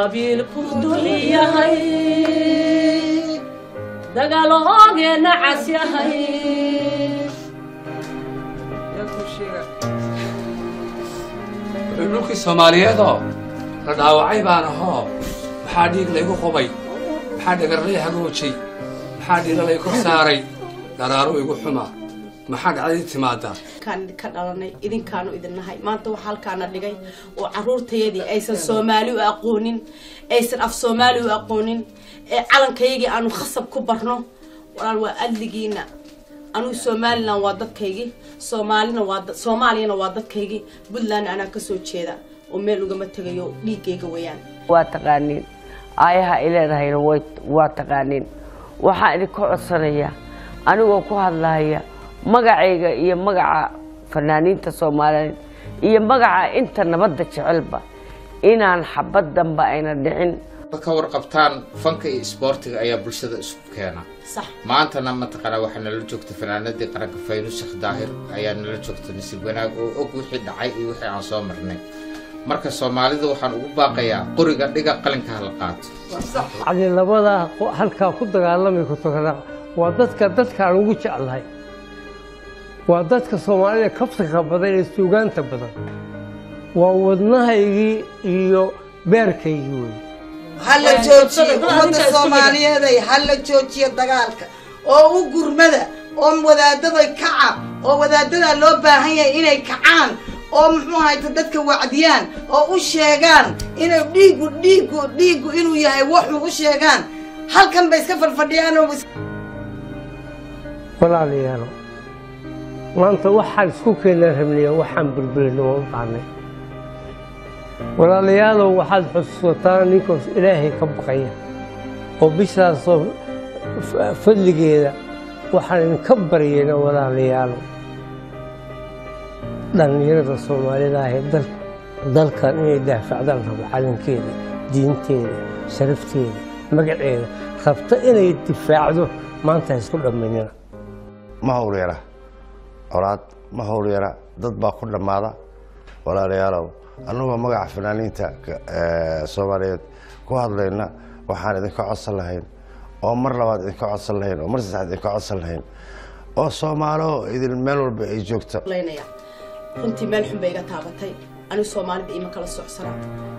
قبيل كردولي يا هاي دقالوغ يا نعس يا هاي يا كوشيغا dhulkii Soomaaliyeedoo la dhaawacay baan ahaa maxaa dhiig laygu qubay maxaa dhagarlay hagoojay maxaa dhiilalay kor saaray daraaro igu xuma maxaa dhacday timaada kan ka dhalanay idinkaanu idinahay maanta waxa halkaana dhigay oo caruurtayadii aysan Soomaali u aqoonin aysan af Soomaali u aqoonin ee calankayga aanu khasab ku barno walaal waa adligiina anu Soomaaliland waa dadkaygi Soomaaliyana waa dadkaygi Puntland ana ka soo jeeda oo meel uga ma tagayo dhiigayga wayaan waa taqaanin ayaha ileedahayna waa taqaanin waxa idin ka codsanaya anigoo ku hadlaaya magacayga iyo magaca fanaaniinta Soomaaliyeed iyo magaca inta nabadda jecelba inaan xabad danba ayna dhicin ka warqabtaan fanka iyo isboortiga ayaa bulshada isku keena صح maanta nama taqana waxa nala joogta fanaanadii qaranka Faynus Sheekh Daahir ayaa nala joogta nasiib wanaag oo og wixii dhacay iyo wixii aan soo marnay marka Soomaalida waxaan ugu baaqayaa qoriga dhiga qalinka hal qaato صح عدي لبدا halka ku dagaalamay ku tagada waa dadka aan ugu jeclahay waa dadka Soomaalida kafta badan ee suugaanta badan waa wadnahaygii iyo beerkaygii way هلا جوجي ومد الصومالية ذي هلا جوجي الدجالك أو جرمدة أو وذادة كعب أو وذادة لو باهية إلى كعان أو محمود تدك وعديان أو الشيغان إنه ديجو إنه يهي وحمو الشيغان هل كان بيسكفر فديانو بس ولا ليانو ما أنت واحد سكوكين الرملية وحن بالبلد وطعني ولا ليالو واحد حسوتان نيكوس إلهي كبقية وبيشاس فلقينا وحن نكبرينا ولا ليالو لأن يرد الصومالي لاهي دل كان يدافع دلهم على كذا دينتين شرفتين مقعين خفت إنه يدفع ما أنت كل مننا ما هو ريرة أولاد ما هو ريرة ضد باكل ماذا ولا ليالو أنو مقع فنانينتا Soomaaliyeed ku hadlayna waxaan idinka codsan lahayn oo mar labaad idinka codsan lahayn oo mar saddexaad idinka codsan lahayn oo Soomaalo idin meel walba ay joogto leynaya runtii meel xun bay iga taabatay anu Soomaalida ima kala socsana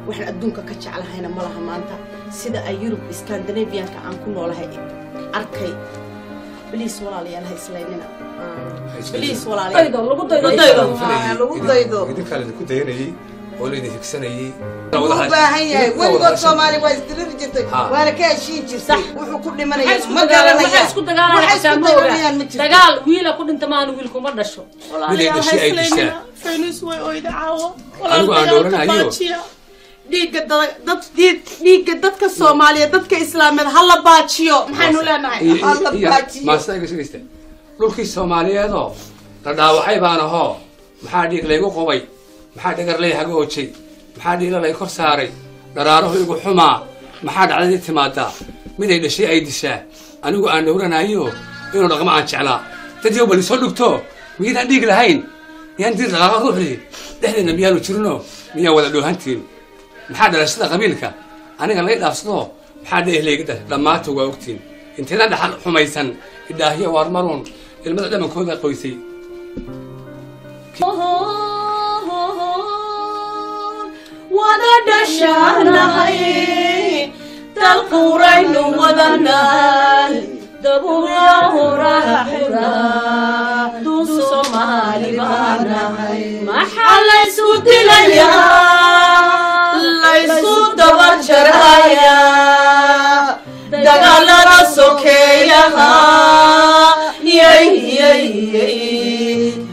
waxaan adduunka ka jeclahayna malaha maanta sida ay Yurub Scandinavian-ka aan ku noolahay arkay please walaalayaal ha islaynina please walaalayaal lagu daydo idin kale ku dayanayay ولدي هكسني وباهي وين Soomaali waa isdirir jirtay waana ka heshiin jirtay wuxuu ku dhimanaya ma garanaya isku dagaalayaan dagaal wiila ku dhinta maan wiilku ma dhasho walaalayaal ha islaynina Faynus way oyda caawo walaalayaal dhiigga dadka Soomaaliyeed dadka Islaameed hala baajiyo maxaynu leenahay hala baajiyo ma saagaysta dhulkii Soomaaliyeedoo la dhaawacay baan ahaa maxaa dhiig laygu qubay maxaa dhagarlay hagoojay maxaa dhiilalay kor saaray daraaro igu xuma maxaa dhacday timaada miday dhashay ay dishaa anigu aan dhowranayo inuu dhaqmo aan jeclaa dadii bal soo dhugto miidaan dhiig lahayn yaan dir laga ruuxi dhexdeena miyaanu jirno miyaa wada dhoohantiin maxaa dhalashada qabiilka aniga lay dhaafsado maxaa dheehleegda dhamaata waa ogtiin inteena dhaxal xumaysan idaahiyo war maroon ilmada dhamankooda qoysay وذا دشانهاي تلقورين وذنال دبوره راحرا دو صومالي بانهاي محل يسود ليا ليسود دبر شرايا دقال رسوكيا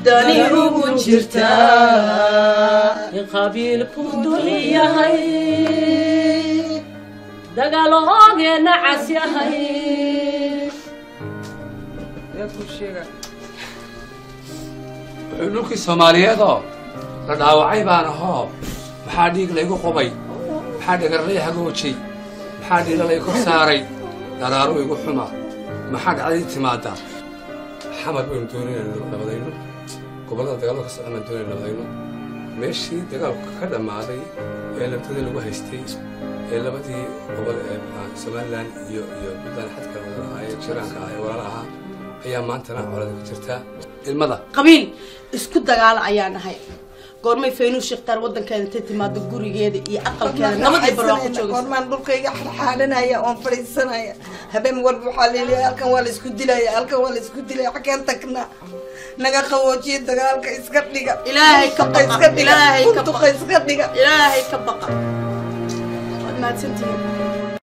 داني روبو جرتا قبيل كردولي يا هاي دقالوغ يا نعس يا هاي يا كوشيغا dhulkii Soomaaliyeedoo la dhaawacay baan ahaa maxaa dhiig laygu qubay maxaa dhagarlay hagoojay maxaa dhiilalay kor saaray daraaro igu xuma maxaa dhacday timaada xamar weyn doonayna nabadayno gobolada dagaalka ka socda doonayna nabadayno meeshii dagaalku ka dhamaaday ee labtada lagu haystay labadii gobol ee Somaliland iyo Puntland xadka wada ay jiraanka ay walaalaha ayaa maantana colada ka jirta ilmada qabiil isku dagaal ayaan ahay goormay Faynuus Sheekhdar wadankeeda inta timaado gurigeeda iyo aqalkeeda nabadii barwaaqo joogo goormaan dhulkayga xaalanaya oo fariisanaya habeen walba waxa leeyahay halkan waa la isku dilaya halkan waa la isku dilaya xaqeen tagna naga qawoojiye dagaalka iska dhiga ilaahay ka baqa iska dhiga ilaahay ka baqa ilaahay ka baqa ma santiin